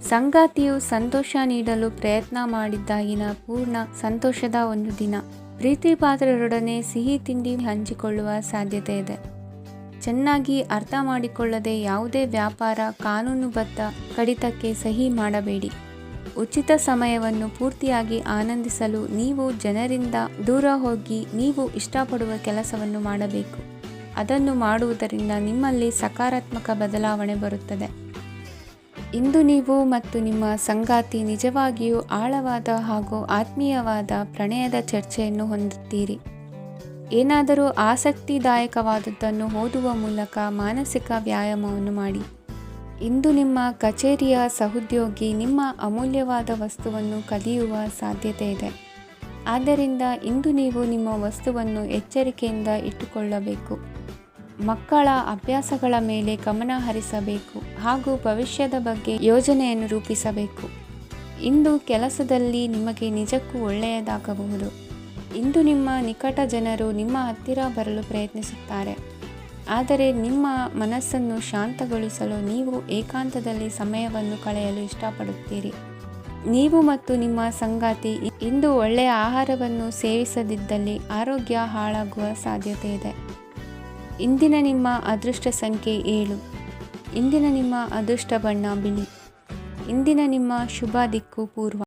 ಸಂಗಾತಿಯು ಸಂತೋಷ ನೀಡಲು ಪ್ರಯತ್ನ ಮಾಡಿದ್ದಾಗಿನ ಪೂರ್ಣ ಸಂತೋಷದ ಒಂದು ದಿನ. ಪ್ರೀತಿ ಪಾತ್ರರೊಡನೆ ಸಿಹಿ ತಿಂಡಿ ಹಂಚಿಕೊಳ್ಳುವ ಸಾಧ್ಯತೆ ಇದೆ. ಚೆನ್ನಾಗಿ ಅರ್ಥ ಮಾಡಿಕೊಳ್ಳದೆ ಯಾವುದೇ ವ್ಯಾಪಾರ ಕಾನೂನುಬದ್ಧ ಕಡಿತಕ್ಕೆ ಸಹಿ ಮಾಡಬೇಡಿ. ಉಚಿತ ಸಮಯವನ್ನು ಪೂರ್ತಿಯಾಗಿ ಆನಂದಿಸಲು ನೀವು ಜನರಿಂದ ದೂರ ಹೋಗಿ ನೀವು ಇಷ್ಟಪಡುವ ಕೆಲಸವನ್ನು ಮಾಡಬೇಕು. ಅದನ್ನು ಮಾಡುವುದರಿಂದ ನಿಮ್ಮಲ್ಲಿ ಸಕಾರಾತ್ಮಕ ಬದಲಾವಣೆ ಬರುತ್ತದೆ. ಇಂದು ನೀವು ಮತ್ತು ನಿಮ್ಮ ಸಂಗಾತಿ ನಿಜವಾಗಿಯೂ ಆಳವಾದ ಹಾಗೂ ಆತ್ಮೀಯವಾದ ಪ್ರಣಯದ ಚರ್ಚೆಯನ್ನು ಹೊಂದುತ್ತೀರಿ. ಏನಾದರೂ ಆಸಕ್ತಿದಾಯಕವಾದದ್ದನ್ನು ಓದುವ ಮೂಲಕ ಮಾನಸಿಕ ವ್ಯಾಯಾಮವನ್ನು ಮಾಡಿ. ಇಂದು ನಿಮ್ಮ ಕಚೇರಿಯ ಸಹೋದ್ಯೋಗಿ ನಿಮ್ಮ ಅಮೂಲ್ಯವಾದ ವಸ್ತುವನ್ನು ಕದಿಯುವ ಸಾಧ್ಯತೆ ಇದೆ. ಆದ್ದರಿಂದ ಇಂದು ನೀವು ನಿಮ್ಮ ವಸ್ತುವನ್ನು ಎಚ್ಚರಿಕೆಯಿಂದ ಇಟ್ಟುಕೊಳ್ಳಬೇಕು. ಮಕ್ಕಳ ಅಭ್ಯಾಸಗಳ ಮೇಲೆ ಗಮನ ಹರಿಸಬೇಕು ಹಾಗೂ ಭವಿಷ್ಯದ ಬಗ್ಗೆ ಯೋಜನೆಯನ್ನು ರೂಪಿಸಬೇಕು. ಇಂದು ಕೆಲಸದಲ್ಲಿ ನಿಮಗೆ ನಿಜಕ್ಕೂ ಒಳ್ಳೆಯದಾಗಬಹುದು. ಇಂದು ನಿಮ್ಮ ನಿಕಟ ಜನರು ನಿಮ್ಮ ಹತ್ತಿರ ಬರಲು ಪ್ರಯತ್ನಿಸುತ್ತಾರೆ. ಆದರೆ ನಿಮ್ಮ ಮನಸ್ಸನ್ನು ಶಾಂತಗೊಳಿಸಲು ನೀವು ಏಕಾಂತದಲ್ಲಿ ಸಮಯವನ್ನು ಕಳೆಯಲು ಇಷ್ಟಪಡುತ್ತೀರಿ. ನೀವು ಮತ್ತು ನಿಮ್ಮ ಸಂಗಾತಿ ಇಂದು ಒಳ್ಳೆಯ ಆಹಾರವನ್ನು ಸೇವಿಸದಿದ್ದಲ್ಲಿ ಆರೋಗ್ಯ ಹಾಳಾಗುವ ಸಾಧ್ಯತೆ ಇದೆ. ಇಂದಿನ ನಿಮ್ಮ ಅದೃಷ್ಟ ಸಂಖ್ಯೆ 7. ಇಂದಿನ ನಿಮ್ಮ ಅದೃಷ್ಟ ಬಣ್ಣ ಬಿಳಿ. ಇಂದಿನ ನಿಮ್ಮ ಶುಭ ದಿಕ್ಕು ಪೂರ್ವ.